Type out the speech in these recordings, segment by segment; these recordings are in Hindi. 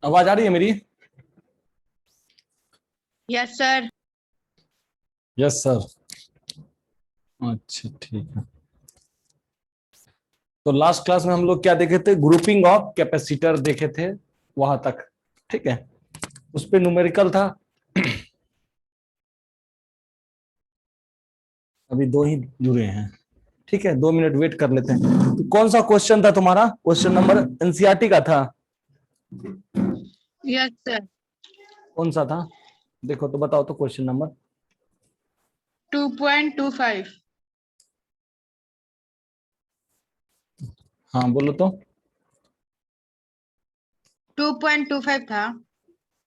आवाज आ रही है मेरी? Yes sir. Yes sir. अच्छा ठीक है। तो लास्ट क्लास में हम लोग क्या देखे थे? ग्रुपिंग ऑफ कैपेसिटर देखे थे, वहां तक। ठीक है, उस पे न्यूमेरिकल था। अभी दो ही जुड़े हैं। ठीक है, 2 मिनट वेट कर लेते हैं। तो कौन सा क्वेश्चन था तुम्हारा? क्वेश्चन नंबर एनसीईआरटी का था? Yes sir. कौन सा था? देखो तो बताओ तो क्वेश्चन नंबर। 2.25। हाँ बोलो तो। 2.25 था।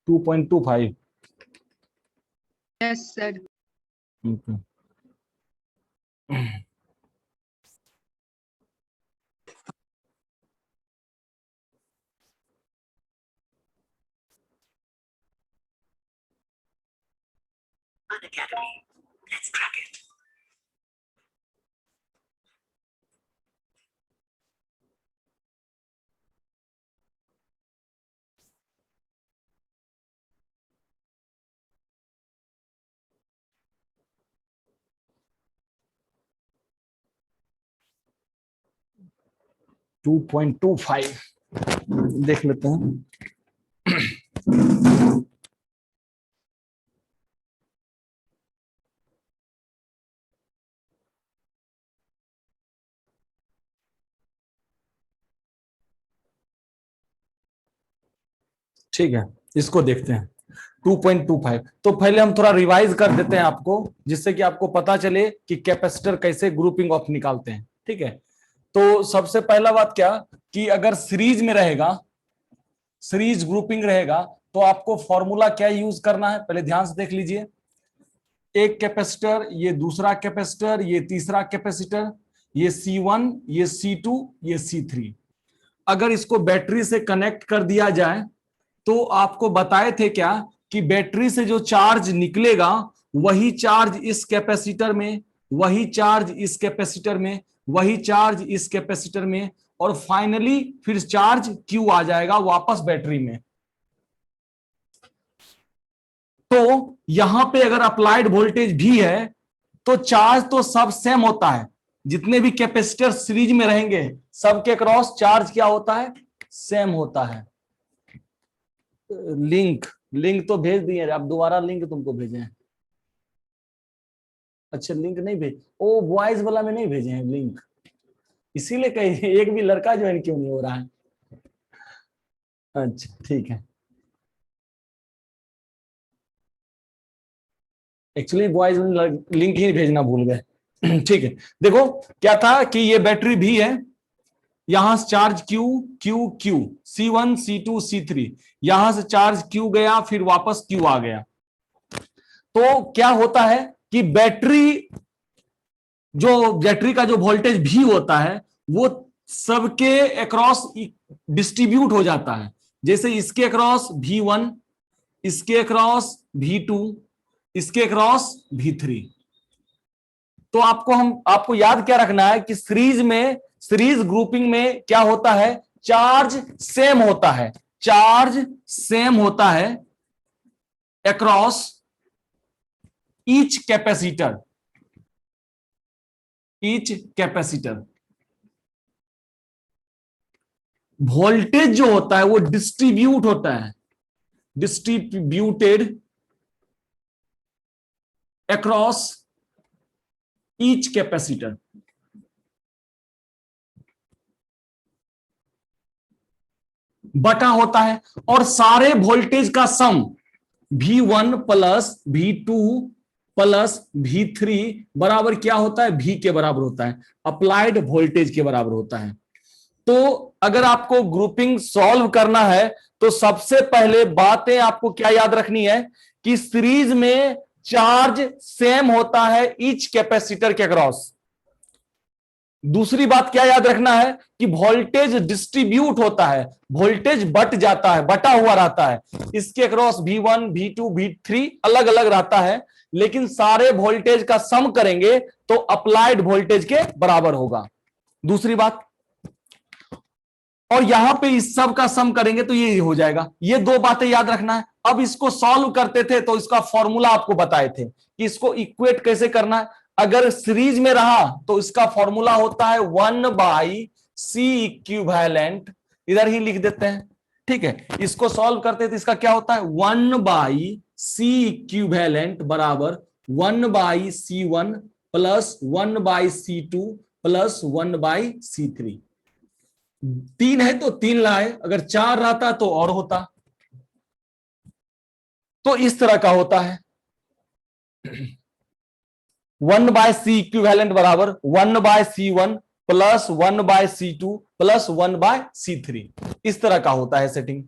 2.25। Yes sir. 2.25 देख लेते हैं। ठीक है, इसको देखते हैं। 2.25। तो पहले हम थोड़ा रिवाइज कर देते हैं आपको, जिससे कि आपको पता चले कि कैपेसिटर कैसे ग्रुपिंग ऑफ निकालते हैं। ठीक है, तो सबसे पहला बात क्या, कि अगर सीरीज में रहेगा, सीरीज ग्रुपिंग रहेगा, तो आपको फॉर्मूला क्या यूज करना है पहले ध्यान से देख लीजिए। एक कैपेसिटर, ये दूसरा कैपेसिटर, ये तीसरा कैपेसिटर, ये C1, ये C2, ये C3। अगर इसको बैटरी से कनेक्ट कर दिया जाए तो आपको बताए थे क्या, कि बैटरी से जो चार्ज निकलेगा वही चार्ज इस कैपेसिटर में, वही चार्ज इस कैपेसिटर में, वही चार्ज इस कैपेसिटर में, और फाइनली फिर चार्ज क्यू आ जाएगा वापस बैटरी में। तो यहां पे अगर अप्लाइड वोल्टेज भी है तो चार्ज तो सब सेम होता है। जितने भी कैपेसिटर सीरीज में रहेंगे सबके क्रॉस चार्ज क्या होता है? सेम होता है। लिंक लिंक तो भेज दिए, अब दोबारा लिंक तुमको भेजे हैं। अच्छा लिंक नहीं भेज, ओ वॉइस वाला में नहीं भेजे हैं लिंक, इसीलिए कहीं एक भी लड़का ज्वाइन क्यों नहीं हो रहा है? अच्छा ठीक है, एक्चुअली वॉइस लिंक ही भेजना भूल गए। ठीक है, देखो क्या था कि ये बैटरी भी है, यहां से charge Q Q Q, C1 C2 C3, यहां से चार्ज Q गया फिर वापस Q आ गया। तो क्या होता है कि बैटरी का जो वोल्टेज भी होता है वो सबके अक्रॉस डिस्ट्रीब्यूट हो जाता है। जैसे इसके अक्रॉस V1, इसके अक्रॉस V2, इसके अक्रॉस V3। तो आपको याद क्या रखना है कि सीरीज ग्रुपिंग में क्या होता है? चार्ज सेम होता है, चार्ज सेम होता है across each capacitor, each capacitor. Voltage जो होता है वो डिस्ट्रीब्यूट होता है, डिस्ट्रीब्यूटेड अक्रॉस ईच कैपेसिटर। बटा होता है, और सारे वोल्टेज का सम V1 plus V2 plus V3 बराबर क्या होता है? V के बराबर होता है, अप्लाइड वोल्टेज के बराबर होता है। तो अगर आपको ग्रुपिंग सॉल्व करना है तो सबसे पहले बातें आपको क्या याद रखनी है, कि सीरीज में चार्ज सेम होता है ईच कैपेसिटर के अक्रॉस। दूसरी बात क्या याद रखना है, कि वोल्टेज डिस्ट्रीब्यूट होता है, वोल्टेज बट जाता है, बटा हुआ रहता है। इसके अक्रॉस V1 V2 V3 अलग अलग रहता है, लेकिन सारे वोल्टेज का सम करेंगे तो अप्लाइड वोल्टेज के बराबर होगा। दूसरी बात, और यहां पे इस सब का सम करेंगे तो ये हो जाएगा। ये दो बातें याद रखना है। अब इसको सॉल्व करते थे तो इसका फॉर्मूला आपको बताए थे कि इसको इक्वेट कैसे करना है। अगर सीरीज में रहा तो इसका फॉर्मूला होता है 1/c इक्विवेलेंट, इधर ही लिख देते हैं, ठीक है। इसको सॉल्व करते तो इसका क्या होता है 1/c इक्विवेलेंट बराबर 1/c1 plus 1/c2 plus 1/c3। 3 है तो 3 लाए, अगर 4 रहता तो और होता। तो इस तरह का होता है 1/c इक्विवेलेंट बराबर 1/c1 plus 1/c2 plus 1/c3, इस तरह का होता है सेटिंग।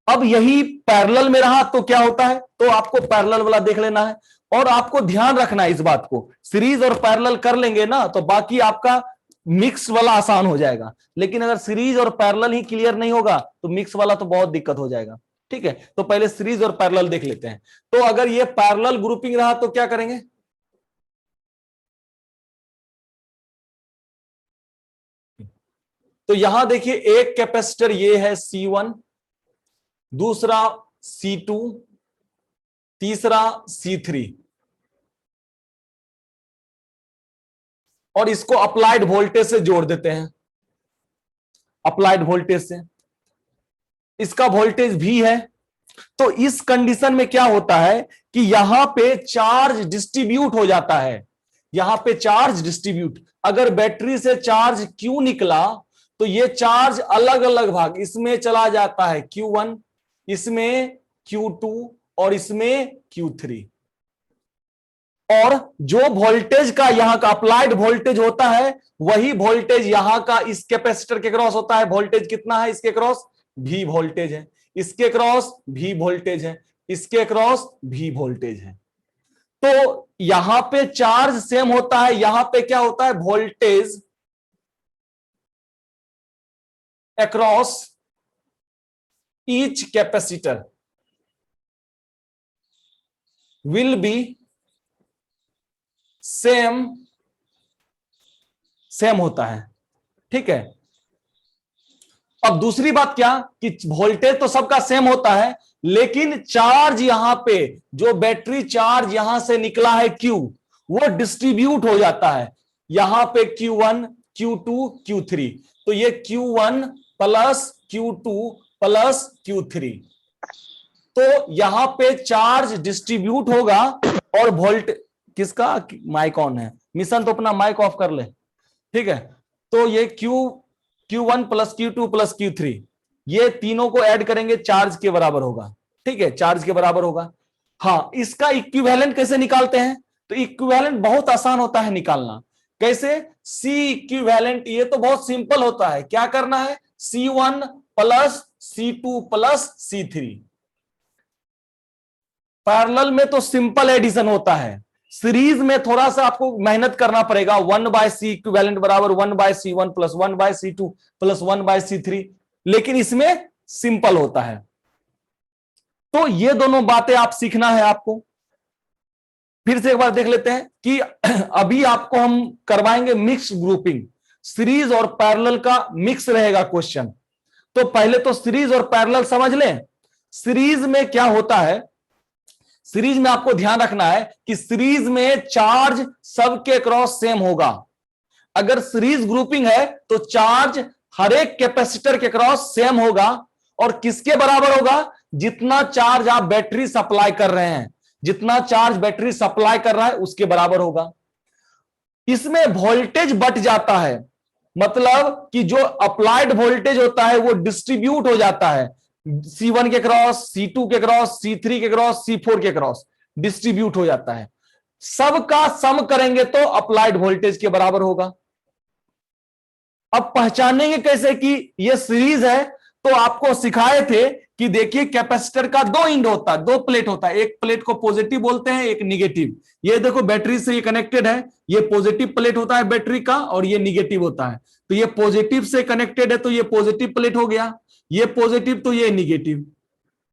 अब यही पैरेलल में रहा तो क्या होता है, तो आपको पैरेलल वाला देख लेना है। और आपको ध्यान रखना है इस बात को, सीरीज और पैरेलल कर लेंगे ना तो बाकी आपका मिक्स वाला आसान हो जाएगा। लेकिन अगर सीरीज और पैरेलल ही क्लियर नहीं होगा तो मिक्स वाला तो बहुत दिक्कत हो जाएगा, ठीक है। तो पहले सीरीज और पैरेलल देख लेते हैं। तो अगर ये पैरेलल ग्रुपिंग रहा तो क्या करेंगे, तो यहां देखिए एक कैपेसिटर ये है C1, दूसरा C2, तीसरा C3, और इसको अप्लाइड वोल्टेज से जोड़ देते हैं। अप्लाइड वोल्टेज से इसका वोल्टेज भी है। तो इस कंडीशन में क्या होता है कि यहां पे चार्ज डिस्ट्रीब्यूट हो जाता है। यहां पे चार्ज डिस्ट्रीब्यूट, अगर बैटरी से चार्ज Q निकला तो ये चार्ज अलग अलग भाग, इसमें चला जाता है Q1, इसमें Q2 और इसमें Q3। और जो वोल्टेज का यहां का अप्लाइड वोल्टेज होता है वही वोल्टेज यहां का इस कैपेसिटर के क्रॉस होता है। वोल्टेज कितना है इसके क्रॉस, V वोल्टेज है, इसके क्रॉस V वोल्टेज है, इसके क्रॉस V वोल्टेज है। तो यहां पे चार्ज सेम होता है, यहां पे क्या होता है voltage across each capacitor will be same होता है, ठीक है। अब दूसरी बात क्या कि वोल्टेज तो सबका सेम होता है, लेकिन चार्ज यहां पे जो बैटरी चार्ज यहां से निकला है Q, वो डिस्ट्रीब्यूट हो जाता है यहां पे Q1, Q2, Q3। तो ये Q1 plus Q2 plus Q3, तो यहां पे चार्ज डिस्ट्रीब्यूट होगा। और वोल्ट किसका माइक ऑन है, मिशन तो अपना माइक ऑफ कर ले, ठीक है। तो ये Q1 plus Q2 plus Q3, ये तीनों को ऐड करेंगे चार्ज के बराबर होगा, ठीक है, चार्ज के बराबर होगा। हाँ, इसका इक्विवेलेंट कैसे निकालते हैं, तो इक्विवेलेंट बहुत आसान होता है निकालना। कैसे, C इक्विवेलेंट, ये तो बहुत सिंपल होता है। क्या करना है, C1 plus C2 plus C3। Parallel में तो सिंपल एडिशन होता है, सीरीज में थोड़ा सा आपको मेहनत करना पड़ेगा। 1/c इक्विवेलेंट बराबर 1/c1 plus 1/c2 plus 1/c3, लेकिन इसमें सिंपल होता है। तो ये दोनों बातें आप सीखना है आपको। फिर से एक बार देख लेते हैं कि अभी आपको हम करवाएंगे मिक्स ग्रुपिंग, सीरीज और पैरेलल का मिक्स रहेगा क्वेश्चन। तो पहले तो सीरीज और पैरेलल समझ लें। सीरीज में क्या होता है, सीरीज में आपको ध्यान रखना है कि सीरीज में चार्ज सबके क्रॉस सेम होगा। अगर सीरीज ग्रुपिंग है तो चार्ज हर एक कैपेसिटर के क्रॉस सेम होगा। और किसके बराबर होगा, जितना चार्ज आप बैटरी सप्लाई कर रहे हैं, जितना चार्ज बैटरी सप्लाई कर रहा है उसके बराबर होगा। इसमें वोल्टेज बट जाता है, मतलब कि जो अप्लाइड वोल्टेज होता है वो डिस्ट्रीब्यूट हो जाता है। C1 के क्रॉस, C2 के क्रॉस, C3 के क्रॉस, C4 के क्रॉस डिस्ट्रीब्यूट हो जाता है। सबका सम करेंगे तो अप्लाइड वोल्टेज के बराबर होगा। अब पहचानेंगे कैसे कि यह सीरीज है, तो आपको सिखाए थे कि देखिए कैपेसिटर का दो एंड होता है, दो प्लेट होता है। एक प्लेट को पॉजिटिव बोलते हैं, एक निगेटिव। ये देखो बैटरी से ये कनेक्टेड है, ये पॉजिटिव प्लेट होता है बैटरी का, और ये निगेटिव होता है। तो ये पॉजिटिव से कनेक्टेड है तो ये पॉजिटिव प्लेट हो गया, ये पॉजिटिव तो ये निगेटिव।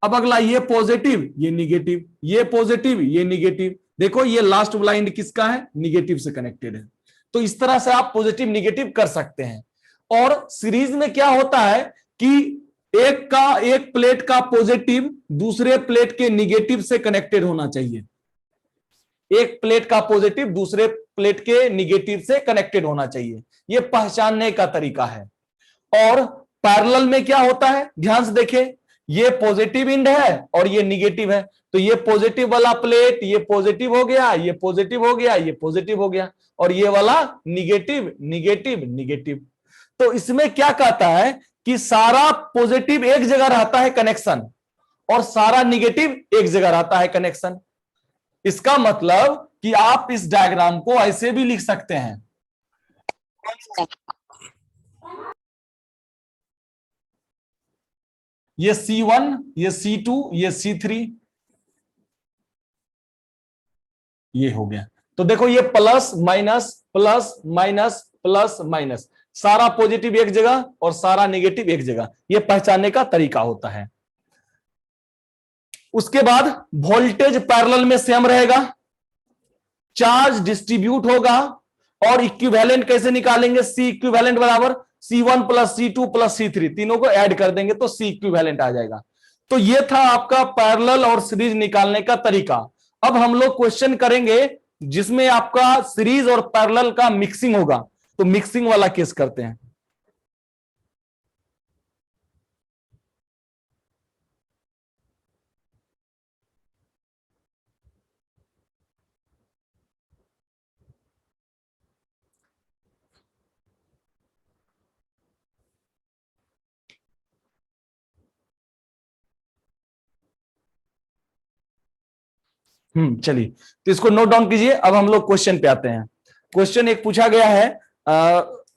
अब अगला ये पॉजिटिव ये निगेटिव, ये पॉजिटिव ये निगेटिव। देखो ये लास्ट वाला एंड किसका है, निगेटिव से कनेक्टेड है। तो इस तरह से आप पॉजिटिव निगेटिव कर सकते हैं। और सीरीज में क्या होता है कि एक प्लेट का पॉजिटिव दूसरे प्लेट के निगेटिव से कनेक्टेड होना चाहिए। एक प्लेट का पॉजिटिव दूसरे प्लेट के निगेटिव से कनेक्टेड होना चाहिए, यह पहचानने का तरीका है। और पैरेलल में क्या होता है, ध्यान से देखें, ये पॉजिटिव एंड है और ये निगेटिव है, तो ये पॉजिटिव वाला प्लेट ये पॉजिटिव हो गया, ये पॉजिटिव हो गया, ये पॉजिटिव हो गया, और ये वाला निगेटिव निगेटिव निगेटिव। तो इसमें क्या कहता है कि सारा पॉजिटिव एक जगह रहता है कनेक्शन, और सारा निगेटिव एक जगह रहता है कनेक्शन। इसका मतलब कि आप इस डायग्राम को ऐसे भी लिख सकते हैं, ये C1, ये C2, ये C3, ये हो गया। तो देखो ये plus minus plus minus plus minus, सारा पॉजिटिव एक जगह और सारा नेगेटिव एक जगह, यह पहचानने का तरीका होता है। उसके बाद वोल्टेज पैरेलल में सेम रहेगा, चार्ज डिस्ट्रीब्यूट होगा, और इक्विवेलेंट कैसे निकालेंगे, C इक्विवेलेंट बराबर C1 plus C2 plus C3, तीनों को ऐड कर देंगे तो C इक्विवेलेंट आ जाएगा। तो यह था आपका पैरेलल और सीरीज निकालने का तरीका। अब हम लोग क्वेश्चन करेंगे जिसमें आपका सीरीज और पैरेलल का मिक्सिंग होगा, तो मिक्सिंग वाला केस करते हैं। चलिए, तो इसको नोट डाउन कीजिए। अब हम लोग क्वेश्चन पे आते हैं। क्वेश्चन एक पूछा गया है,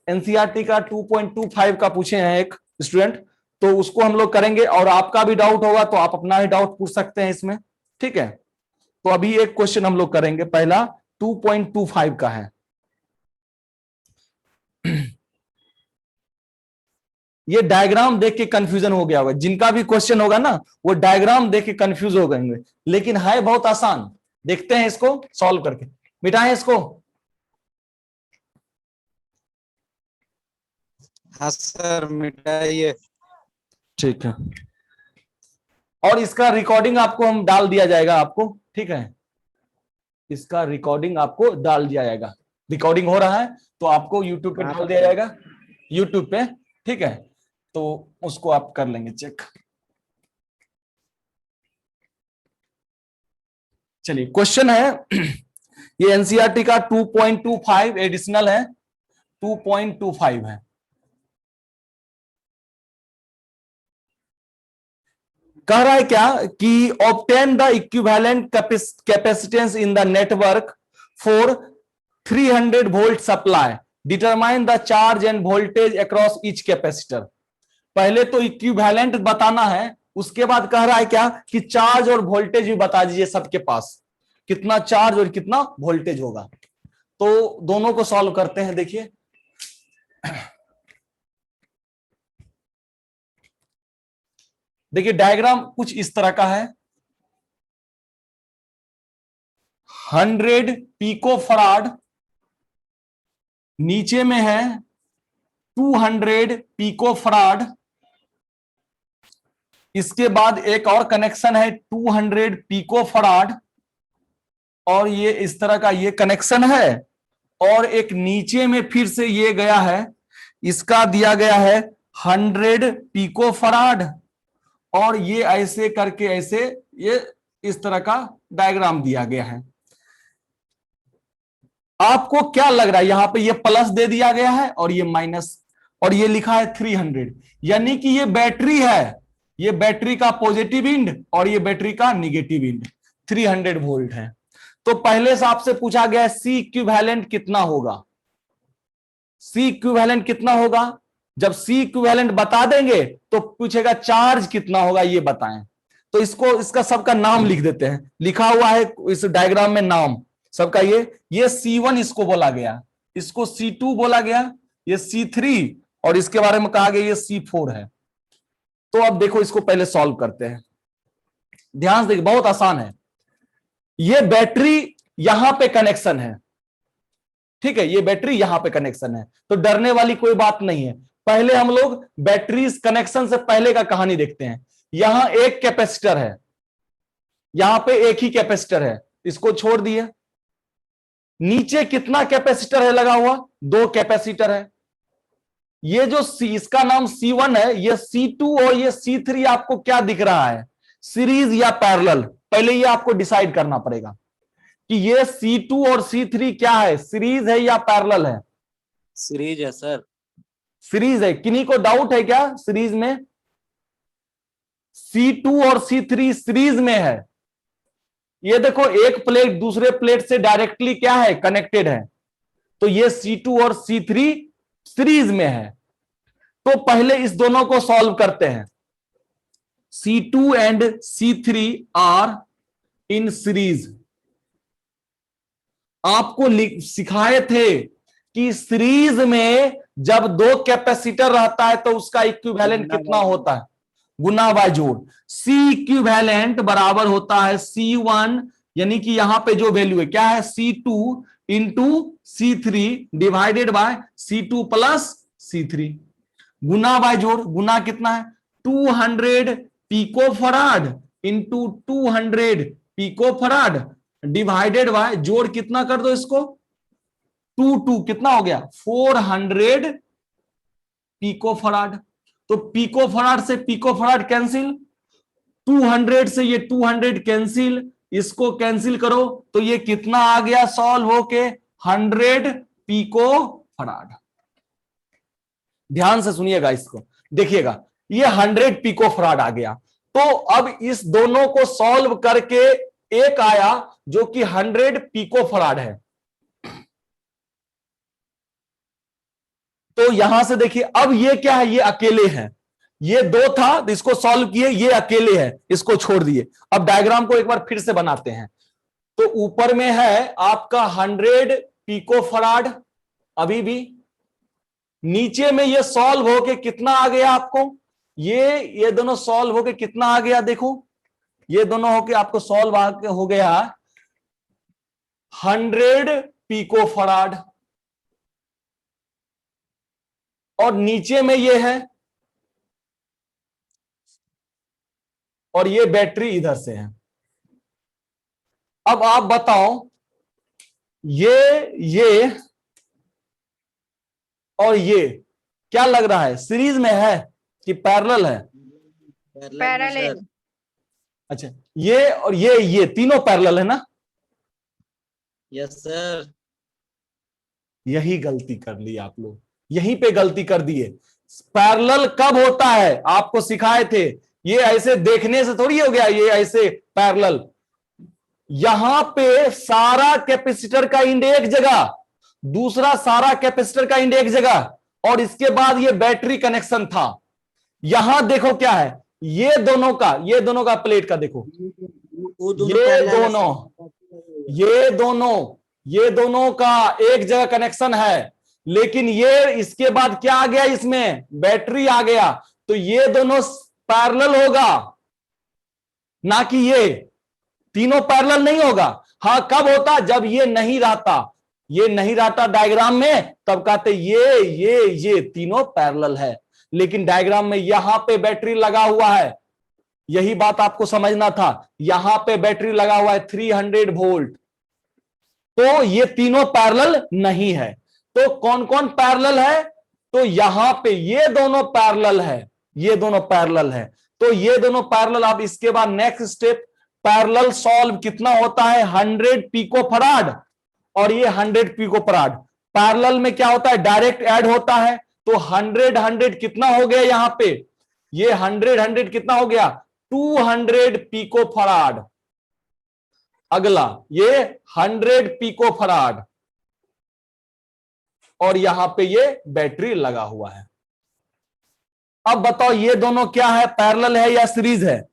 एनसीईआरटी का 2.25 का पूछे हैं एक स्टूडेंट, तो उसको हम लोग करेंगे, और आपका भी डाउट होगा तो आप अपना ही डाउट पूछ सकते हैं इसमें, ठीक है। तो अभी एक क्वेश्चन हम लोग करेंगे, पहला 2.25 का है। ये डायग्राम देख के कंफ्यूजन हो गया होगा, जिनका भी क्वेश्चन होगा ना वो डायग्राम देख के कंफ्यूज हो गए, लेकिन है बहुत आसान। देखते हैं इसको सॉल्व करके, मिटाएं इसको। हाँ सर, मिटाइए। ठीक है, और इसका रिकॉर्डिंग आपको हम डाल दिया जाएगा आपको, ठीक है। इसका रिकॉर्डिंग आपको डाल दिया जाएगा, रिकॉर्डिंग हो रहा है तो आपको यूट्यूब पे डाल दिया जाएगा, यूट्यूब पे, ठीक है। तो उसको आप कर लेंगे चेक। चलिए, क्वेश्चन है ये एनसीईआरटी का 2.25 एडिशनल है, 2.25 है। कह रहा है क्या कि obtain the equivalent capacitance in the network for 300 volt supply, determine the charge end voltage across each capacitor. पहले तो इक्विवेलेंट बताना है, उसके बाद कह रहा है क्या कि चार्ज और वोल्टेज भी बता दीजिए, सबके पास कितना चार्ज और कितना वोल्टेज होगा। तो दोनों को सॉल्व करते हैं। देखिए देखिए डायग्राम कुछ इस तरह का है, 100 पिको फराड, नीचे में है 200 पिको फराड, इसके बाद एक और कनेक्शन है 200 पिको फराड, और ये इस तरह का ये कनेक्शन है, और एक नीचे में फिर से ये गया है, इसका दिया गया है 100 पिको फराड, और ये ऐसे करके ऐसे ये इस तरह का डायग्राम दिया गया है। आपको क्या लग रहा है, यहां पे ये प्लस दे दिया गया है और ये माइनस, और ये लिखा है 300, यानी कि ये बैटरी है, ये बैटरी का पॉजिटिव एंड और ये बैटरी का निगेटिव एंड, 300 वोल्ट है। तो पहले से आपसे पूछा गया है सी इक्विवेलेंट कितना होगा, सी इक्विवेलेंट कितना होगा। जब सी इक्विवेलेंट बता देंगे तो पूछेगा चार्ज कितना होगा, ये बताएं। तो इसको इसका सबका नाम लिख देते हैं, लिखा हुआ है इस डायग्राम में नाम सबका, ये C1 इसको बोला गया, इसको C2 बोला गया, ये C3, और इसके बारे में कहा गया ये C4 है। तो अब देखो इसको पहले सॉल्व करते हैं, ध्यान से देखिए, बहुत आसान है। ये बैटरी यहां पे कनेक्शन है, ठीक है, ये बैटरी यहां पे कनेक्शन है, तो डरने वाली कोई बात नहीं है। पहले हम लोग बैटरीज कनेक्शन से पहले का कहानी देखते हैं। यहां एक कैपेसिटर है, यहां पे एक ही कैपेसिटर है, इसको छोड़ दिए। नीचे कितना कैपेसिटर है लगा हुआ? 2 कैपेसिटर है। ये जो इसका नाम C1 है, ये C2 और ये C3 आपको क्या दिख रहा है, सीरीज या पैरेलल? पहले ये आपको डिसाइड करना पड़ेगा कि ये C2 और C3 क्या है, सीरीज है या पैरेलल है? सीरीज है सर। सीरीज है। किन्हीं को डाउट है क्या सीरीज में? C2 और C3 सीरीज में है। ये देखो, एक प्लेट दूसरे प्लेट से डायरेक्टली क्या है, कनेक्टेड है। तो ये C2 और C3 सीरीज में है। तो पहले इस दोनों को सॉल्व करते हैं। C2 and C3 are in series. आपको सिखाए थे कि सीरीज में जब 2 कैपेसिटर रहता है तो उसका इक्विवेलेंट कितना होता है, गुना बाय जोड़। C इक्विवेलेंट बराबर होता है C1, यानी कि यहां पे जो वैल्यू है क्या है, C2 into C3 divided by C2 plus C3, गुना बाय जोड़। गुना कितना है, 200 picofarad into 200 picofarad divided by जोड़ कितना कर दो इसको, 2 कितना हो गया, 400 पिकोफराड। तो पिकोफराड से पिकोफराड कैंसिल, 200 से ये 200 कैंसिल, इसको कैंसिल करो तो ये कितना आ गया सॉल्व होके, 100 पिकोफराड। ध्यान से सुनिएगा इसको, देखिएगा ये 100 पिकोफराड आ गया। तो अब इस दोनों को सॉल्व करके एक आया जो कि 100 पिकोफराड है। तो यहां से देखिए, अब ये क्या है, ये अकेले है। ये 2 था तो इसको सॉल्व किए, ये अकेले है, इसको छोड़ दिए। अब डायग्राम को एक बार फिर से बनाते हैं। तो ऊपर में है आपका 100 पिकोफराड, अभी भी नीचे में ये सॉल्व होके कितना आ गया आपको, ये दोनों सॉल्व होके कितना आ गया, देखो ये दोनों होके आपको सॉल्व हो गया 100 पिकोफराड। और नीचे में ये है, और ये बैटरी इधर से है। अब आप बताओ, ये और ये क्या लग रहा है, सीरीज में है कि पैरेलल है? पैरेलल। अच्छा, ये और ये तीनों पैरेलल है ना? Yes sir. यही गलती कर ली आप लोग, यहीं पे गलती कर दिए। पैरेलल कब होता है, आपको सिखाए थे। ये ऐसे देखने से थोड़ी हो गया ये ऐसे पैरेलल। यहां पे सारा कैपेसिटर का इंड एक जगह, दूसरा सारा कैपेसिटर का इंड एक जगह, और इसके बाद ये बैटरी कनेक्शन था। यहां देखो क्या है, ये दोनों का प्लेट का देखो, ये दोनों का एक जगह कनेक्शन है। लेकिन ये इसके बाद क्या आ गया, इसमें बैटरी आ गया। तो ये दोनों पैरेलल होगा, ना कि ये तीनों पैरेलल नहीं होगा। हाँ, कब होता, जब ये नहीं रहता डायग्राम में, तब कहते ये तीनों पैरेलल है। लेकिन डायग्राम में यहां पे बैटरी लगा हुआ है, यही बात आपको समझना था। यहां पे बैटरी लगा हुआ है 300 वोल्ट, तो ये तीनों पैरेलल नहीं है। तो कौन कौन पैरेलल है, तो यहां पे ये दोनों पैरेलल है, ये दोनों पैरेलल है। तो ये दोनों पैरेलल। अब इसके बाद नेक्स्ट स्टेप, पैरेलल सॉल्व कितना होता है, 100 पिकोफराड और ये 100 पिकोफराड। पैरेलल में क्या होता है, डायरेक्ट ऐड होता है। तो 100 कितना हो गया यहां पे, ये 100 कितना हो गया, 200 पिकोफराड। अगला ये 100 पिकोफराड, और यहां पे ये बैटरी लगा हुआ है। अब बताओ ये दोनों क्या है, पैरेलल है या सीरीज है?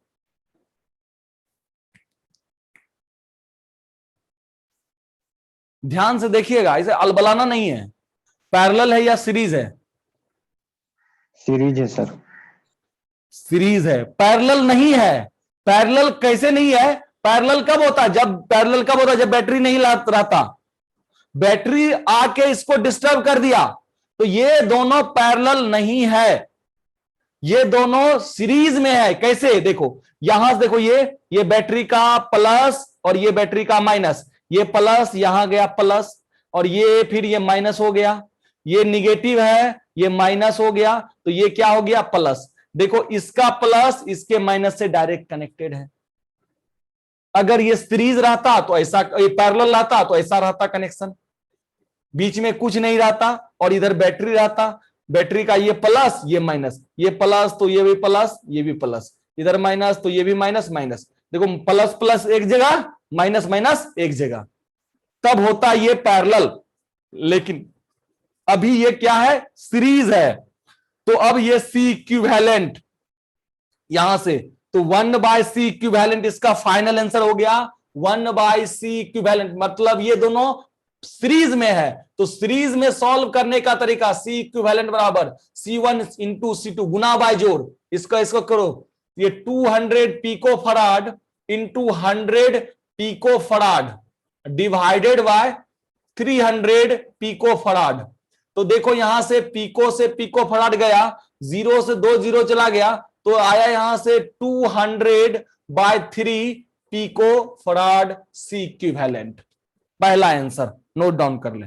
ध्यान से देखिएगा, इसे अलबलाना नहीं है। पैरेलल है या सीरीज है? सीरीज है सर। सीरीज है, पैरेलल नहीं है। पैरेलल कैसे नहीं है, पैरेलल कब होता है, जब बैटरी नहीं रहता। बैटरी आके इसको डिस्टर्ब कर दिया, तो ये दोनों पैरेलल नहीं है, ये दोनों सीरीज में है। कैसे? देखो यहां से देखो, ये बैटरी का प्लस और ये बैटरी का माइनस, ये प्लस यहां गया प्लस और ये फिर ये माइनस हो गया, ये निगेटिव है ये माइनस हो गया, तो ये क्या हो गया? प्लस। देखो इसका प्लस इसके माइनस से डायरेक्ट कनेक्टेड है। अगर ये सीरीज रहता तो ऐसा, ये पैरेलल रहता तो ऐसा रहता कनेक्शन, बीच में कुछ नहीं रहता और इधर बैटरी रहता, बैटरी का ये प्लस ये माइनस, ये प्लस तो ये भी प्लस ये भी प्लस, इधर माइनस तो ये भी माइनस माइनस। देखो प्लस प्लस एक जगह, माइनस माइनस एक जगह, तब होता ये पैरेलल। लेकिन अभी ये क्या है? सीरीज है। तो अब ये सी इक्विवेलेंट यहां से, तो 1/c इक्विवेलेंट इसका फाइनल आंसर हो गया। 1/c इक्विवेलेंट मतलब ये दोनों सीरीज में है, तो सीरीज में सॉल्व करने का तरीका C इक्विवेलेंट बराबर C1 into C2 Guna by जोड़, इसको करो, ये 200 picofarad into 100 pico farad divided by 300 picofarad. तो देखो यहां से पिको फराड गया, 0 से 2 0 चला गया, तो आया यहां से 200/3 पिको फराड C इक्विवेलेंट। पहला आंसर नोट डाउन कर ले।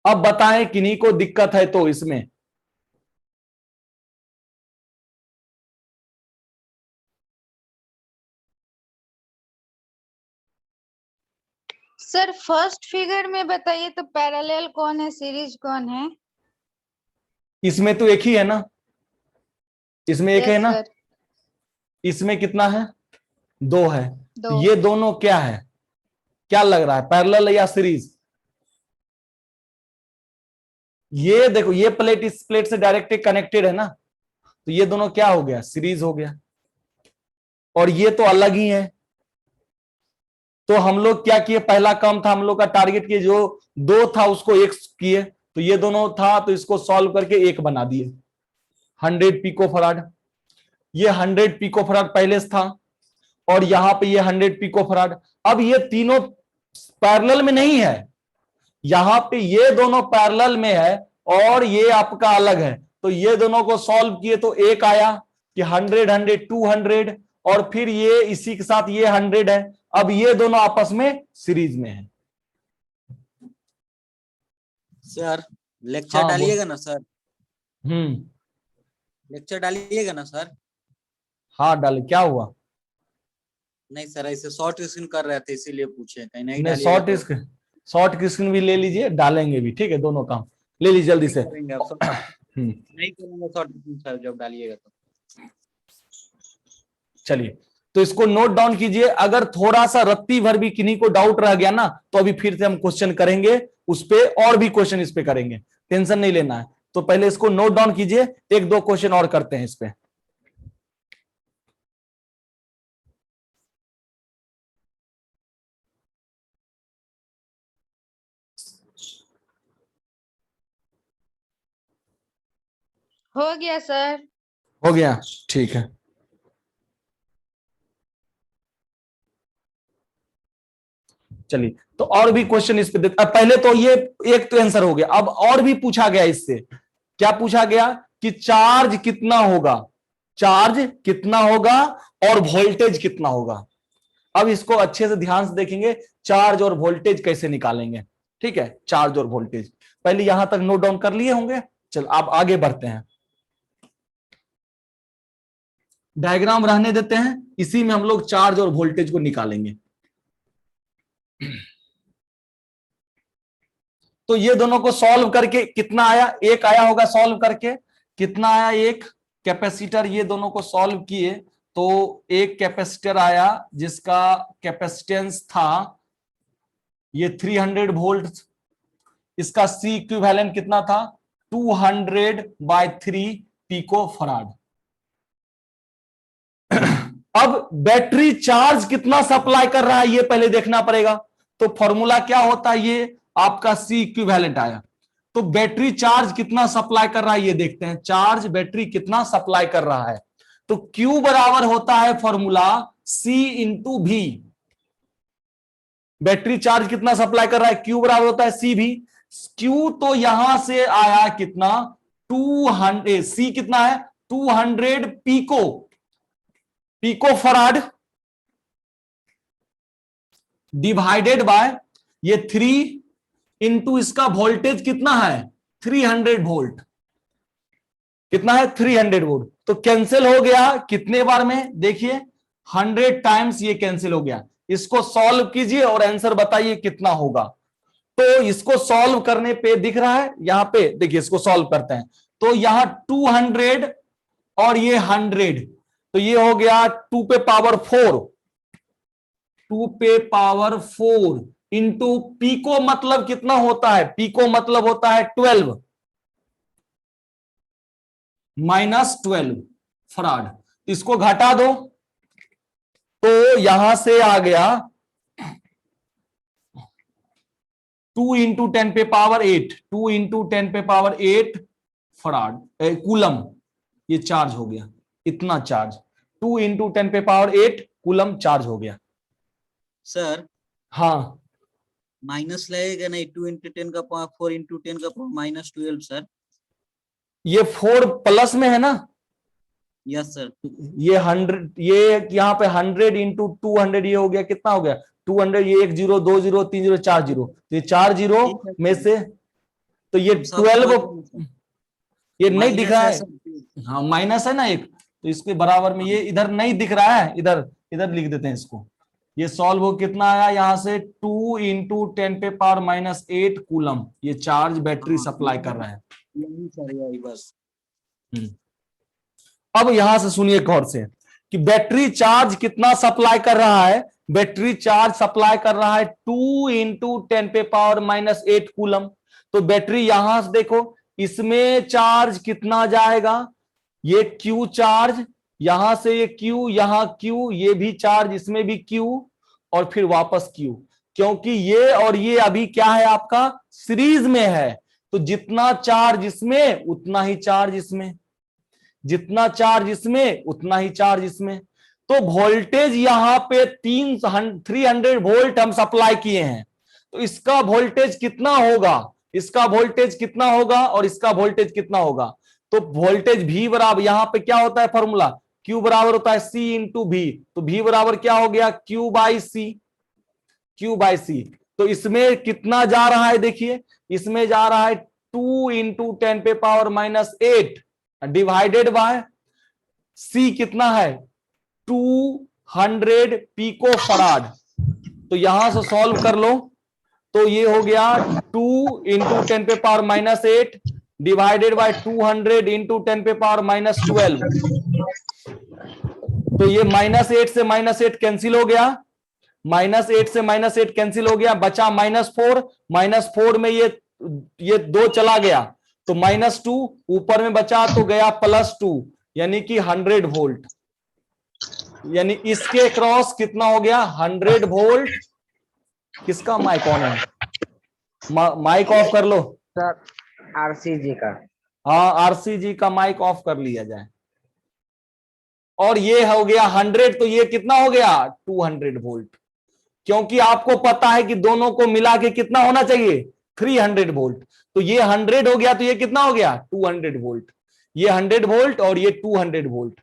अब बताएं किन्हीं को दिक्कत है तो इसमें। सर फर्स्ट फिगर में बताइए तो पैरेलल कौन है, सीरीज कौन है? इसमें तो एक ही है ना, इसमें एक यस है ना, सर, इसमें कितना है? 2 है। दो। ये दोनों क्या है? क्या लग रहा है, पैरेलल या सीरीज? ये देखो ये प्लेट इस प्लेट से डायरेक्ट कनेक्टेड है ना, तो ये दोनों क्या हो गया? सीरीज हो गया। और ये तो अलग ही है। तो हम लोग क्या किए? पहला काम था हम लोग का टारगेट किए, जो 2 था उसको 1 किए, तो ये दोनों था तो इसको सॉल्व करके 1 बना दिए। 100 पिको फराड, ये 100 पिको फराड पहले से था और यहां पे ये 100 पिको फराड। अब ये तीनों पैरेलल में नहीं है, यहां पे ये दोनों पैरेलल में है और ये आपका अलग है, तो ये दोनों को सॉल्व किए तो 1 आया कि 100 100 200 और फिर ये इसी के साथ ये 100 है। अब ये दोनों आपस में सीरीज में है। सर लेक्चर हाँ, डालिएगा ना सर, हम्म, लेक्चर डालिएगा ना सर। हाँ डाले, क्या हुआ? नहीं सर ऐसे शॉर्ट स्क्रीन कर रहे थे इसीलिए पूछे, कहीं नहीं नहीं, डालिएगा शॉर्ट स्क्रीन भी ले लीजिए, डालेंगे भी, ठीक है, दोनों काम ले लीजिए जल्दी से। करेंगे आप सब। नहीं करेंगे शॉर्ट स्क्रीन सर जब डालिएगा तो। चलिए, तो इसको नोट डाउन कीजिए। अगर थोड़ा सा रत्ती भर भी किन्हीं को डाउट रह गया ना, तो अभी फिर से हम क्वेश्चन करेंगे उस पे, और भी क्वेश्चन इस पे करेंगे, टेंशन नहीं लेना है। तो पहले इसको नोट डाउन कीजिए, 1-2 क्वेश्चन और करते हैं इस पे। हो गया सर। हो गया, ठीक है। चलिए, तो और भी क्वेश्चन इस पे देते, पहले तो ये एक तो आंसर हो गया। अब और भी पूछा गया इससे, क्या पूछा गया कि चार्ज कितना होगा, चार्ज कितना होगा और वोल्टेज कितना होगा। अब इसको अच्छे से ध्यान से देखेंगे, चार्ज और वोल्टेज कैसे निकालेंगे। ठीक है, चार्ज और वोल्टेज पहले यहां तक नोट डाउन कर लिए होंगे। चल अब आगे बढ़ते हैं, डायग्राम रहने देते हैं, इसी में हम लोग चार्ज और वोल्टेज को निकालेंगे। तो ये दोनों को सॉल्व करके कितना आया? 1 आया होगा सॉल्व करके, कितना आया? 1 कैपेसिटर। ये दोनों को सॉल्व किए तो एक कैपेसिटर आया जिसका कैपेसिटेंस था ये 300 वोल्ट। इसका सी इक्विवेलेंट कितना था? 200/3 पिको फराड। अब बैटरी चार्ज कितना सप्लाई कर रहा है ये पहले देखना पड़ेगा। तो फॉर्मूला क्या होता है? ये आपका सी इक्विवेलेंट आया। तो बैटरी चार्ज कितना सप्लाई कर रहा है ये देखते हैं। चार्ज बैटरी कितना सप्लाई कर रहा है, तो Q बराबर होता है फॉर्मूला C इंटू भी। बैटरी चार्ज कितना सप्लाई कर रहा है, क्यू बराबर होता है सी भी। क्यू तो यहां से आया कितना 200, सी कितना है 200 pico, pico farad divided by ये 3 इंटू इसका वोल्टेज कितना है 300 वोल्ट, कितना है 300 वोल्ट। तो कैंसिल हो गया कितने बार में, देखिए 100 टाइम्स ये कैंसिल हो गया। इसको सॉल्व कीजिए और आंसर बताइए कितना होगा। तो इसको सॉल्व करने पे दिख रहा है यहां पे, देखिए इसको सॉल्व करते हैं तो यहां 200 और ये 100, तो ये हो गया 2 पे पावर 4, 2 पे पावर 4 इंटू पीको मतलब कितना होता है, पीको मतलब होता है 12 माइनस 12 फराड। इसको घटा दो तो यहां से आ गया 2 इंटू 10 पे पावर 8, 2 इंटू 10 पे पावर 8 फराड कूलम, ये चार्ज हो गया इतना चार्ज, 2 इंटू 10 पे पावर 8 कूलम चार्ज हो गया। सर हाँ माइनस लगेगा नहीं, 2 इंटू 10 का पावर 4 इंटू 10 का पावर -12 सर। ये 4 प्लस में है ना, यस सर। ये 100, ये यहाँ पे 100 इंटू 200, ये हो गया कितना हो गया 200, ये 1 0 2 0 3 0 4 0, तो ये 4 0 ठीक है में सर। से, तो ये हम सब 12 समझ गए सर। ये नहीं दिख माइनस रहा है है, सर। हाँ माइनस है ना एक, तो इसके बराबर में ये इधर नहीं दिख रहा है, इधर इधर लिख देते हैं इसको। ये सॉल्व हो कितना आया यहां से 2 इंटू 10 पे पावर -8 कूलम, ये चार्ज बैटरी हाँ, सप्लाई कर रहा है। यही सर, यही बस। अब यहां से सुनिए गौर से कि बैटरी चार्ज कितना सप्लाई कर रहा है, बैटरी चार्ज सप्लाई कर रहा है 2 इंटू 10 पे पावर -8 कूलम। तो बैटरी यहां से देखो इसमें चार्ज कितना जाएगा, ये क्यू चार्ज, यहां से ये क्यू, यहां क्यू, ये भी चार्ज, इसमें भी क्यू, और फिर वापस क्यू, क्योंकि ये और ये अभी क्या है आपका सीरीज में है, तो जितना चार्ज इसमें उतना ही चार्ज इसमें, जितना चार्ज इसमें उतना ही चार्ज इसमें। तो वोल्टेज यहां पे 300 वोल्ट हम सप्लाई किए हैं, तो इसका वोल्टेज कितना होगा, इसका वोल्टेज कितना होगा और इसका वोल्टेज कितना होगा। तो वोल्टेज V बराबर, यहां पे क्या होता है फॉर्मूला, Q बराबर होता है C इंटू V, तो V बराबर क्या हो गया Q by C, Q by C। तो इसमें कितना जा रहा है, देखिए इसमें जा रहा है 2 इंटू 10 पे पावर -8 डिवाइडेड बाय C कितना है 200 पिको फराड। तो यहां से सॉल्व कर लो तो ये हो गया 2 इंटू 10 पे पावर -8 डिवाइडेड बाय 200 इंटू 10 पे पावर -12। तो ये -8 से -8 कैंसिल हो गया, -8 से -8 कैंसिल हो गया, बचा -4, -4 में ये 2 चला गया तो -2, ऊपर में बचा तो गया +2, यानी कि 100 वोल्ट, यानी इसके क्रॉस कितना हो गया 100 वोल्ट। किसका माइक ऑन है, माइक ऑफ कर लो सर आरसीजी का। हाँ आरसीजी का माइक ऑफ कर लिया जाए। और ये हो गया 100, तो ये कितना हो गया 200 वोल्ट, क्योंकि आपको पता है कि दोनों को मिला के कितना होना चाहिए 300 वोल्ट। तो ये 100 हो गया तो ये कितना हो गया 200 वोल्ट, ये 100 वोल्ट और ये 200 वोल्ट।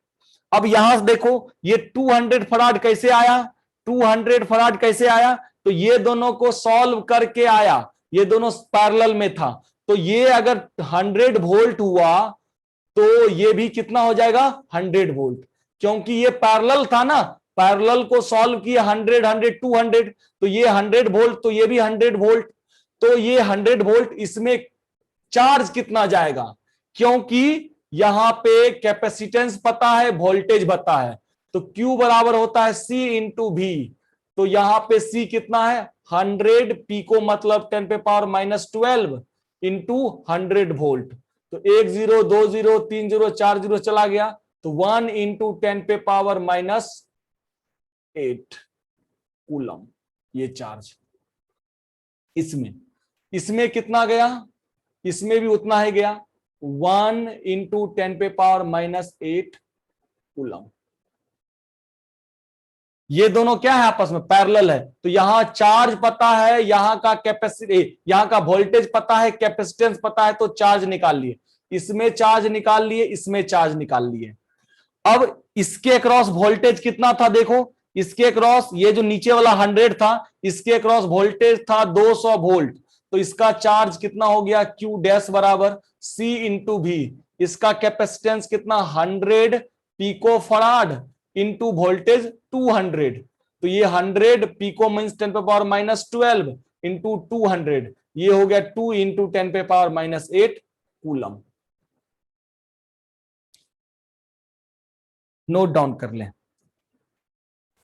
अब यहां से देखो ये 200 फराड कैसे आया, 200 फराड कैसे आया, तो ये दोनों को सॉल्व करके आया, ये दोनों पैरेलल में था, तो ये अगर 100 वोल्ट हुआ तो ये भी कितना हो जाएगा 100 वोल्ट, क्योंकि ये पैरेलल था ना, पैरेलल को सॉल्व किया 100 100 200, तो ये 100 वोल्ट तो ये भी 100 वोल्ट, तो ये 100 वोल्ट, इसमें चार्ज कितना जाएगा, क्योंकि यहां पे कैपेसिटेंस पता है वोल्टेज पता है, तो Q बराबर होता है C इंटू V। तो यहां पे C कितना है 100 पिको मतलब 10 पे पावर -12 इंटू 100 वोल्ट, तो 1 0 2 0 3 0 4 0 चला गया, तो 1 इंटू 10 पे पावर -8 कूलम ये चार्ज। इसमें कितना गया, इसमें भी उतना ही गया 1 इंटू 10 पे पावर -8 कूलम। ये दोनों क्या है, आपस में पैरेलल है। तो यहां चार्ज पता है, यहां का कैपेसिटी, यहां का वोल्टेज पता है, कैपेसिटेंस पता है, तो चार्ज निकाल लिए, इसमें चार्ज निकाल लिए, इसमें चार्ज निकाल लिए। अब इसके अक्रॉस वोल्टेज कितना था, देखो इसके अक्रॉस, ये जो नीचे वाला 100 था, इसके अक्रॉस वोल्टेज था 200 वोल्ट। तो इसका चार्ज कितना हो गया, Q डैश बराबर C इंटू V। इसका कैपेसिटेंस कितना, 100 पिको फराड इंटू वोल्टेज 200। तो ये 100 पिको मीन्स 10 पे पावर -12 इंटू 200, ये हो गया 2 इंटू 10 पे पावर -8 कूलम। नोट डाउन कर लें,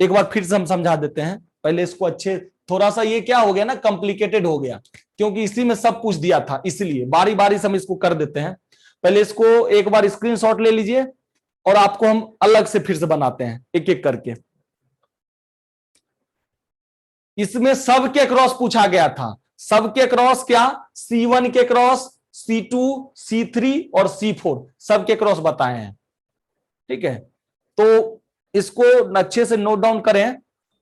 एक बार फिर से हम समझा देते हैं, पहले इसको अच्छे, थोड़ा सा ये क्या हो गया ना, कॉम्प्लिकेटेड हो गया, क्योंकि इसी में सब पूछ दिया था, इसलिए बारी बारी से हम इसको कर देते हैं। पहले इसको एक बार स्क्रीनशॉट ले लीजिए और आपको हम अलग से फिर से बनाते हैं एक एक करके। इसमें सबके क्रॉस पूछा गया था, सबके क्रॉस क्या, C1 के क्रॉस, C2, C3 और C4 सबके क्रॉस बताए हैं। ठीक है, तो इसको अच्छे से नोट डाउन करें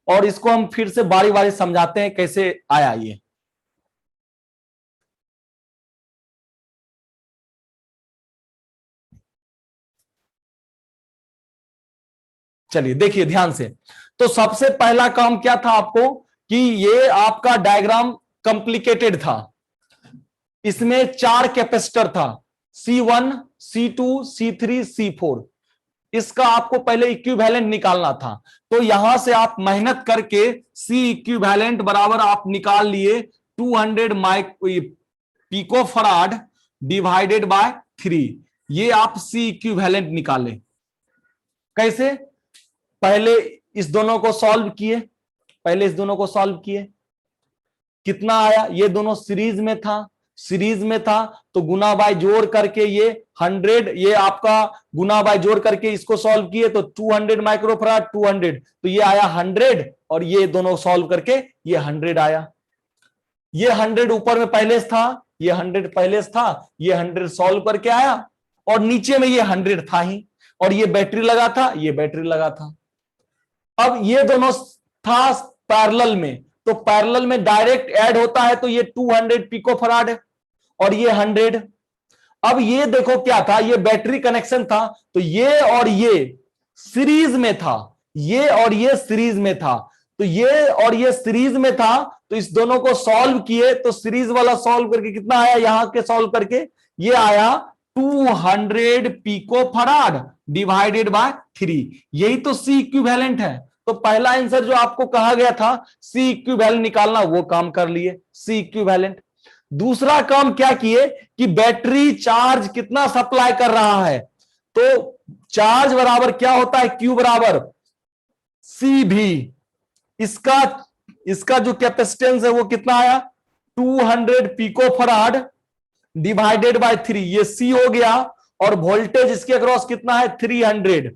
और इसको हम फिर से बारी बारी समझाते हैं कैसे आया ये। चलिए देखिए ध्यान से। तो सबसे पहला काम क्या था आपको, कि ये आपका डायग्राम कॉम्प्लिकेटेड था, इसमें 4 कैपेसिटर था, C1, C2, C3, C4। इसका आपको पहले इक्विवेलेंट निकालना था। तो यहां से आप मेहनत करके C इक्विवेलेंट बराबर आप निकाल लिए 200 पिको फराड डिवाइडेड बाय 3। ये आप C इक्विवेलेंट निकाले। कैसे, पहले इस दोनों को सॉल्व किए, पहले इस दोनों को सॉल्व किए, कितना आया, ये दोनों सीरीज में था, सीरीज में था तो गुना बाय जोड़ करके ये 100, ये आपका गुना बाय जोड़ करके इसको सॉल्व किए तो 200 माइक्रोफराड 200, तो ये आया 100 और ये दोनों सॉल्व करके ये 100 आया। ये 100 ऊपर में पहले से था, ये 100 पहले से था, ये 100 सॉल्व करके आया और नीचे में ये 100 था ही, और ये बैटरी लगा था, ये बैटरी लगा था। अब ये दोनों था पैरेलल में, तो पैरेलल में डायरेक्ट ऐड होता है, तो ये 200 पिको फराड है और ये 100। अब ये देखो क्या था, ये बैटरी कनेक्शन था, तो ये और ये सीरीज में था, ये और ये सीरीज में था, तो ये और ये सीरीज में था, तो इस दोनों को सॉल्व किए तो सीरीज वाला सॉल्व करके कितना आया, यहां के सॉल्व करके ये आया 200 पिको फराड डिवाइडेड बाय 3। यही तो C इक्विवेलेंट है। तो पहला आंसर जो आपको कहा गया था C इक्विवेलेंट निकालना, वो काम कर लिए, C इक्विवेलेंट। दूसरा काम क्या किए कि बैटरी चार्ज कितना सप्लाई कर रहा है, तो चार्ज बराबर क्या होता है, Q बराबर CV। इसका जो कैपेसिटेंस है वो कितना आया, 200 पिको फराड डिवाइडेड बाय 3, ये C हो गया, और वोल्टेज इसके अक्रॉस कितना है 300।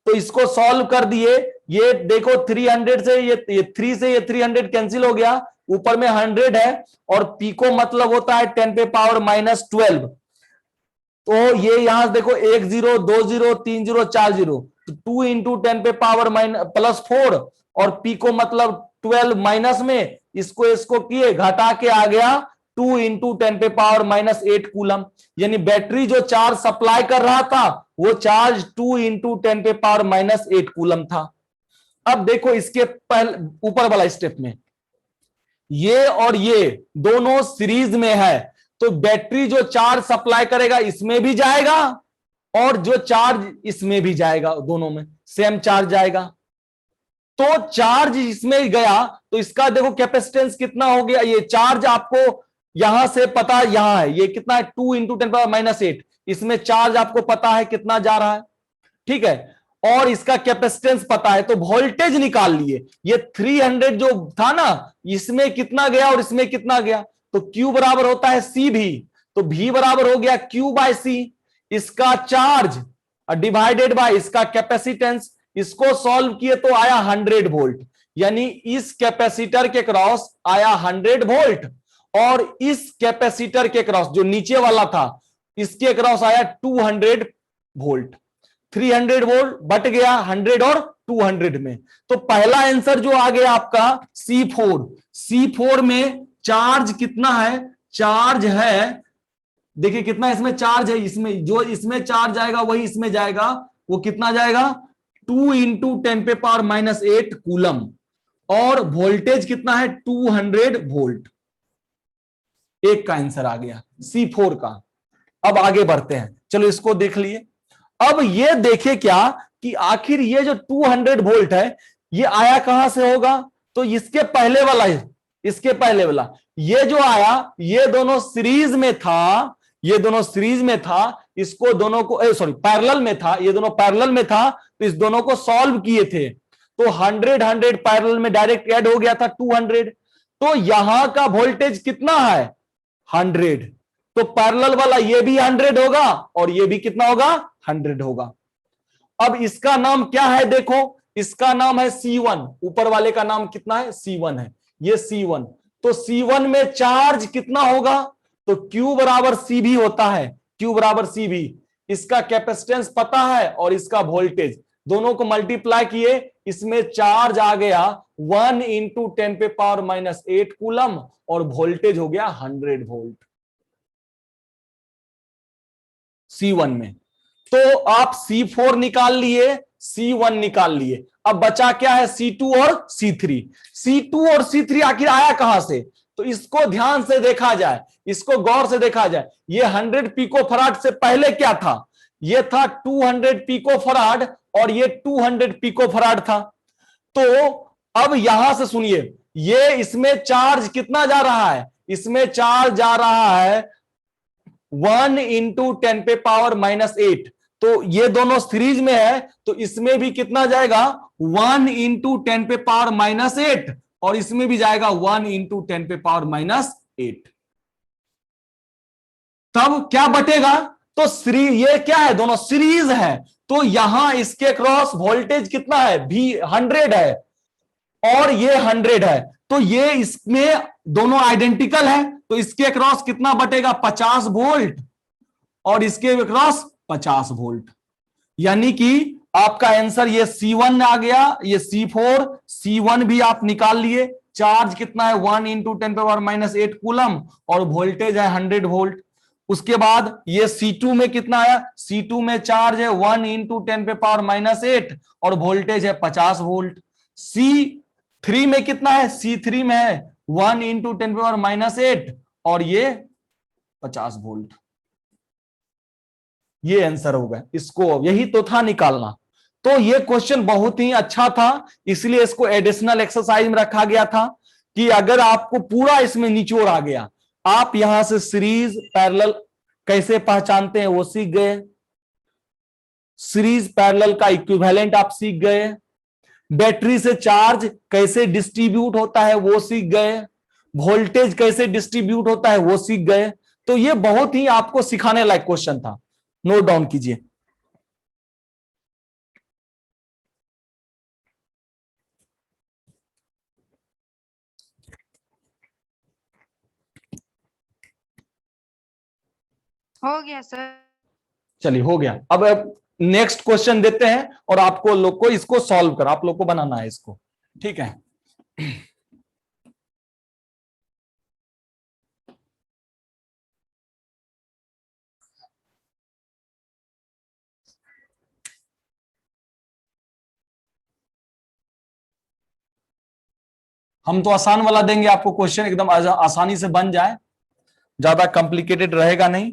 तो इसको सॉल्व कर दिए, ये देखो 300 से ये 3 से ये 300 कैंसिल हो गया, ऊपर में 100 है और पिको मतलब होता है 10 पे पावर -12। तो ये यहां देखो 1 0 2 0 3 0 4 0, तो 2 इंटू 10 पे पावर +4 और पिको मतलब 12 माइनस में, इसको किए घटा के आ गया 2 इंटू 10 पे पावर -8 कूलम। यानी बैटरी जो चार्ज सप्लाई कर रहा था वो चार्ज 2 इंटू 10 पे पावर -8 कूलम था। अब देखो इसके पहले ऊपर वाला स्टेप में ये और ये दोनों सीरीज में है, तो बैटरी जो चार्ज सप्लाई करेगा इसमें भी जाएगा और जो चार्ज इसमें भी जाएगा, दोनों में सेम चार्ज जाएगा। तो चार्ज इसमें गया तो इसका देखो कैपेसिटेंस कितना हो गया, ये चार्ज आपको यहां से पता, यहां है ये कितना है 2 इंटू 10 पावर -8, इसमें चार्ज आपको पता है कितना जा रहा है, ठीक है, और इसका कैपेसिटेंस पता है, तो वोल्टेज निकाल लिए। ये 300 जो था ना, इसमें कितना गया और इसमें कितना गया, तो Q बराबर होता है CV, तो V बराबर हो गया Q बाय C। इसका चार्ज डिवाइडेड बाय इसका कैपेसिटेंस, इसको सॉल्व किए तो आया 100 वोल्ट, यानी इस कैपेसिटर के क्रॉस आया 100 वोल्ट और इस कैपेसिटर के क्रॉस जो नीचे वाला था इसके क्रॉस आया 200 वोल्ट। 300 वोल्ट बट गया 100 और 200 में। तो पहला आंसर जो आ गया आपका C4। C4 में चार्ज कितना है? चार्ज है, देखिए कितना इसमें चार्ज है, इसमें जो इसमें चार्ज आएगा वही इसमें जाएगा, वो कितना जाएगा? 2 × 10⁻⁸ कूलम। और वोल्टेज कितना है? 200 वोल्ट। एक का आंसर आ गया C4 का। अब आगे बढ़ते हैं, चलो इसको देख लिए। अब ये देखे क्या कि आखिर ये जो 200 वोल्ट है ये आया कहां से होगा? तो इसके पहले वाला, इसके पहले वाला ये जो आया, ये दोनों सीरीज में था, ये दोनों सीरीज में था, इसको दोनों को सॉरी पैरेलल में था, ये दोनों पैरेलल में था, तो इस दोनों को सॉल्व किए थे तो 100 पैरेलल में डायरेक्ट ऐड हो गया था 200। तो यहां का वोल्टेज कितना है? 100। तो पैरेलल वाला ये भी 100 होगा और ये भी कितना होगा? 100 होगा। अब इसका नाम क्या है? देखो इसका नाम है C1। ऊपर वाले का नाम कितना है? C1 है, ये C1। तो C1 में चार्ज कितना होगा? तो Q बराबर CV होता है, Q बराबर CV। इसका कैपेसिटेंस पता है और इसका वोल्टेज, दोनों को मल्टीप्लाई किए, इसमें चार्ज आ गया 1 × 10⁻⁸ कूलम और वोल्टेज हो गया 100 वोल्ट C1 में। तो आप C4 निकाल लिए, C1 निकाल लिए, अब बचा क्या है? C2 और C3। C2 और C3 आखिर आया कहां से? तो इसको ध्यान से देखा जाए, इसको गौर से देखा जाए। ये 100 पिकोफराड से पहले क्या था? ये था 200 पिकोफराड और ये 200 पिकोफराड था। तो अब यहां से सुनिए, ये इसमें चार्ज कितना जा रहा है? इसमें चार्ज जा रहा है 1 × 10⁻⁸। तो ये दोनों सीरीज में है, तो इसमें भी कितना जाएगा? 1 × 10⁻⁸ और इसमें भी जाएगा 1 × 10⁻⁸। तब क्या बटेगा? तो ये क्या है? दोनों सीरीज है, तो यहां इसके क्रॉस वोल्टेज कितना है? भी 100 है और ये 100 है, तो ये इसमें दोनों आइडेंटिकल है, तो इसके क्रॉस कितना बटेगा? 50 वोल्ट और इसके क्रॉस 50 वोल्ट। यानी कि आपका आंसर ये C1 आ गया, ये C4, C1 भी आप निकाल लिए। चार्ज कितना है? 1 × 10⁻⁸ कूलम और वोल्टेज है 100 वोल्ट। उसके बाद ये C2 में कितना आया? C2 में चार्ज है 1 × 10⁻⁸ और वोल्टेज है 50 वोल्ट। C3 में कितना है? C3 में है 1 × 10⁻⁸ और ये 50 वोल्ट। ये आंसर होगा, इसको यही तो था निकालना। तो ये क्वेश्चन बहुत ही अच्छा था, इसलिए इसको एडिशनल एक्सरसाइज में रखा गया था कि अगर आपको पूरा इसमें निचोड़ आ गया, आप यहां से सीरीज पैरेलल कैसे पहचानते हैं वो सीख गए, सीरीज पैरेलल का इक्विवेलेंट आप सीख गए, बैटरी से चार्ज कैसे डिस्ट्रीब्यूट होता है वो सीख गए, वोल्टेज कैसे डिस्ट्रीब्यूट होता है वो सीख गए। तो ये बहुत ही आपको सिखाने लायक क्वेश्चन था, नोट डाउन कीजिए। हो गया सर। चलिए हो गया। अब नेक्स्ट क्वेश्चन देते हैं और आपको लोग को इसको सॉल्व कर, आप लोग को बनाना है इसको, ठीक है। हम तो आसान वाला देंगे आपको, क्वेश्चन एकदम आसानी से बन जाए, ज्यादा कॉम्प्लिकेटेड रहेगा नहीं।